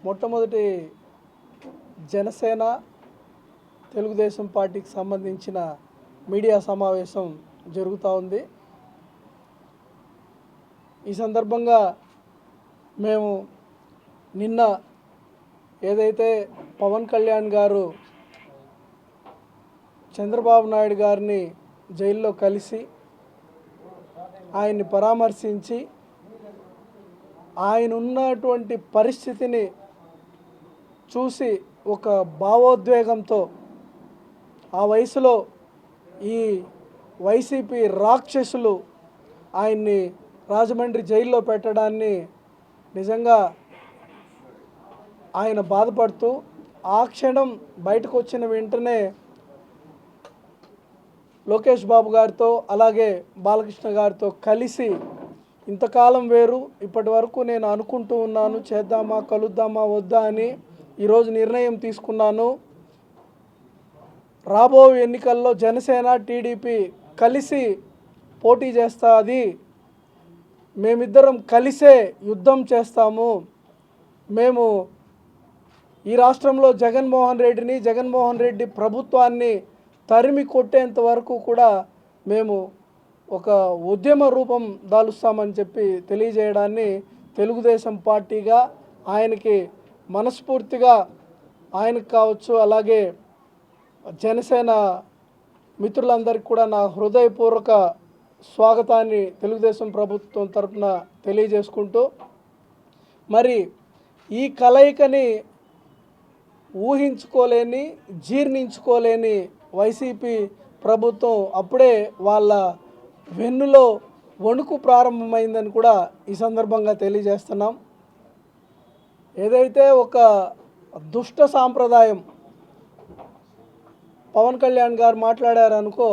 మొట్టమొదటి జనసేన తెలుగుదేశం పార్టీకి సంబంధించిన మీడియా సమావేశం జరుగుతూ ఉంది. ఈ సందర్భంగా మేము నిన్న ఏదైతే పవన్ కళ్యాణ్ గారు చంద్రబాబు నాయుడు గారిని జైల్లో కలిసి ఆయన్ని పరామర్శించి ఆయన ఉన్నటువంటి పరిస్థితిని చూసి ఒక భావోద్వేగంతో ఆ వయసులో ఈ వైసీపీ రాక్షసులు ఆయన్ని రాజమండ్రి జైల్లో పెట్టడాన్ని నిజంగా ఆయన బాధపడుతూ ఆ క్షణం బయటకు వచ్చిన వెంటనే లోకేష్ బాబు గారితో అలాగే బాలకృష్ణ గారితో కలిసి ఇంతకాలం వేరు, ఇప్పటి వరకు నేను అనుకుంటూ ఉన్నాను చేద్దామా కలుద్దామా వద్దా అని, ఈరోజు నిర్ణయం తీసుకున్నాను. రాబో ఎన్నికల్లో జనసేన టీడీపీ కలిసి పోటీ చేస్తుంది, మేమిద్దరం కలిసే యుద్ధం చేస్తాము, మేము ఈ రాష్ట్రంలో జగన్మోహన్ రెడ్డి ప్రభుత్వాన్ని తరిమి కొట్టేంత వరకు కూడా మేము ఒక ఉద్యమ రూపం దాలుస్తామని చెప్పి తెలియజేయడాన్ని తెలుగుదేశం పార్టీగా ఆయనకి మనస్ఫూర్తిగా ఆయనకు కావచ్చు, అలాగే జనసేన మిత్రులందరికీ కూడా నా హృదయపూర్వక స్వాగతాన్ని తెలుగుదేశం ప్రభుత్వం తరఫున తెలియజేసుకుంటూ, మరి ఈ కలయికని ఊహించుకోలేని జీర్ణించుకోలేని వైసీపీ ప్రభుత్వం అప్పుడే వాళ్ళ వెన్నులో వణుకు ప్రారంభమైందని కూడా ఈ సందర్భంగా తెలియజేస్తున్నాం. ఏదైతే ఒక దుష్ట సాంప్రదాయం పవన్ కళ్యాణ్ గారు మాట్లాడారనుకో,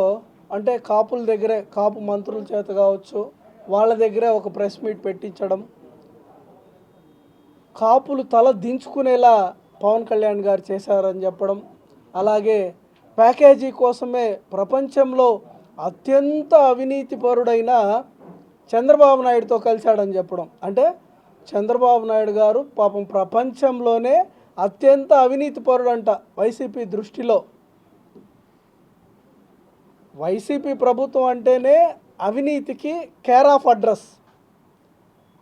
అంటే కాపుల దగ్గరే, కాపు మంత్రుల చేత కావచ్చు, వాళ్ళ దగ్గరే ఒక ప్రెస్ మీట్ పెట్టించడం, కాపులు తల దించుకునేలా పవన్ కళ్యాణ్ గారు చేశారని చెప్పడం, అలాగే ప్యాకేజీ కోసమే ప్రపంచంలో అత్యంత అవినీతిపరుడైన చంద్రబాబు నాయుడుతో కలిశాడని చెప్పడం. అంటే చంద్రబాబు నాయుడు గారు పాపం ప్రపంచంలోనే అత్యంత అవినీతిపరుడంట వైసీపీ దృష్టిలో. వైసీపీ ప్రభుత్వం అంటేనే అవినీతికి కేర్ ఆఫ్ అడ్రస్.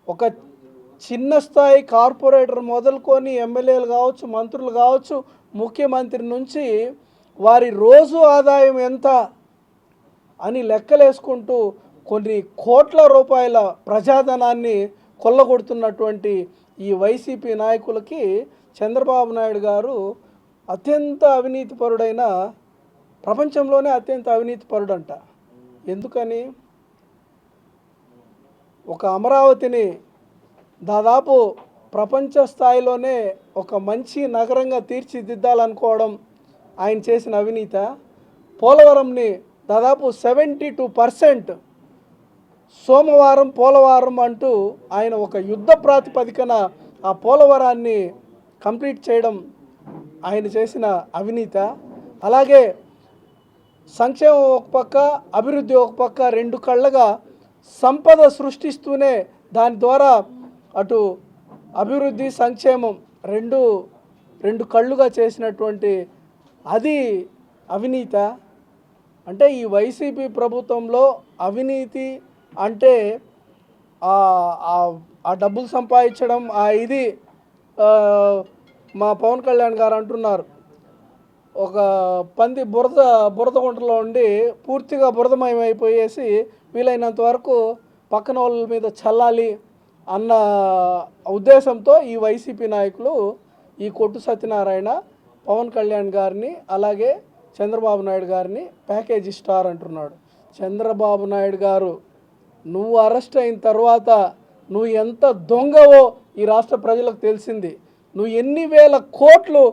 ఒక చిన్న స్థాయి కార్పొరేటర్ మొదలుకొని ఎమ్మెల్యేలు కావచ్చు, మంత్రులు కావచ్చు, ముఖ్యమంత్రి నుంచి వారి రోజు ఆదాయం ఎంత అని లెక్కలేసుకుంటూ కొన్ని కోట్ల రూపాయల ప్రజాధనాన్ని కొల్లగొడుతున్నటువంటి ఈ వైసీపీ నాయకులకి చంద్రబాబు నాయుడు గారు అత్యంత అవినీతిపరుడైన, ప్రపంచంలోనే అత్యంత అవినీతిపరుడంట. ఎందుకని? ఒక అమరావతిని దాదాపు ప్రపంచ స్థాయిలోనే ఒక మంచి నగరంగా తీర్చిదిద్దాలనుకోవడం ఆయన చేసిన అవినీత. పోలవరంని దాదాపు 72% సోమవారం పోలవరం అంటూ ఆయన ఒక యుద్ధ ప్రాతిపదికన ఆ పోలవరాన్ని కంప్లీట్ చేయడం ఆయన చేసిన అవినీత. అలాగే సంక్షేమం ఒక పక్క, అభివృద్ధి ఒక పక్క, రెండు కళ్ళగా సంపద సృష్టిస్తూనే దాని ద్వారా అటు అభివృద్ధి సంక్షేమం రెండు కళ్ళుగా చేసినటువంటి అది అవినీత. అంటే ఈ వైసీపీ ప్రభుత్వంలో అవినీతి అంటే ఆ డబ్బులు సంపాదించడం, ఇది మా పవన్ కళ్యాణ్ గారు అంటున్నారు, ఒక పంది బురద గుంటలో ఉండి పూర్తిగా బురదమయం అయిపోయేసి వీలైనంత వరకు పక్కన వాళ్ళ మీద చల్లాలి అన్న ఉద్దేశంతో ఈ వైసీపీ నాయకులు ఈ కొట్టు సత్యనారాయణ పవన్ కళ్యాణ్ గారిని అలాగే చంద్రబాబు నాయుడు గారిని ప్యాకేజీ స్టార్ అంటున్నాడు. చంద్రబాబు నాయుడు గారు, నువ్వు అరెస్ట్ అయిన తర్వాత నువ్వు ఎంత దొంగవో ఈ రాష్ట్ర ప్రజలకు తెలిసింది. నువ్వు ఎన్ని వేల కోట్లు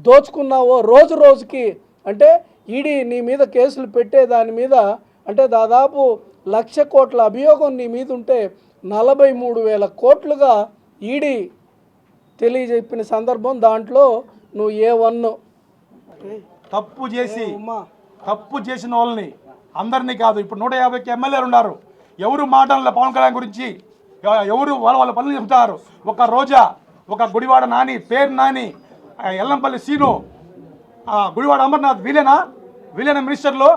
దోచుకున్నావో రోజు రోజుకి. అంటే ఈడీ నీ మీద కేసులు పెట్టే దాని మీద అంటే దాదాపు 1,00,000 కోట్ల అభియోగం నీ మీద ఉంటే 43,000 కోట్లుగా ఈడీ తెలియజెప్పిన సందర్భం. దాంట్లో నువ్వు A1 తప్పు చేసిన వాళ్ళని అందరినీ కాదు, ఇప్పుడు 150 ఎమ్మెల్యేలు ఉన్నారు, ఎవరు మాటల పవన్ కళ్యాణ్ గురించి ఎవరు వాళ్ళ పనులు చెప్తారు. ఒక రోజా ఒక గుడివాడ నాని, పేరు నాని, ఎల్లంపల్లి సీను, గుడివాడ అమర్నాథ్ వీలేనా మినిస్టర్లో?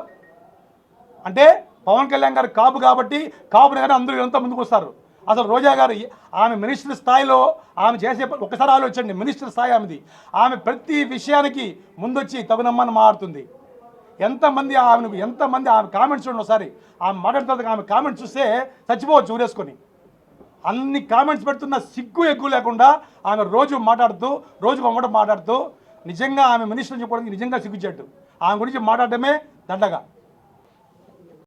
అంటే పవన్ కళ్యాణ్ గారు కాపు కాబట్టి కాపుని కానీ అందరూ ఎంత ముందుకు వస్తారు. అసలు రోజా గారు ఆమె మినిస్టర్ స్థాయిలో ఆమె చేసే ఒకసారి ఆలోచించండి, మినిస్టర్ స్థాయి ఆమెది. ఆమె ప్రతి విషయానికి ముందొచ్చి తగునమ్మని మారుతుంది. ఎంతమంది ఆమె కామెంట్స్ చూడండి ఒకసారి. ఆమె మాట్లాడుతుంది, ఆమె కామెంట్స్ చూస్తే చచ్చిపోవచ్చు ఊరేసుకొని. అన్ని కామెంట్స్ పెడుతున్న సిగ్గు ఎక్కువ లేకుండా ఆమె రోజు రోజుకు మాట్లాడుతూ నిజంగా ఆమె మినిస్టర్ చెప్పుకోవడానికి నిజంగా సిగ్గుచేట్టు. ఆమె గురించి మాట్లాడటమే దండగా.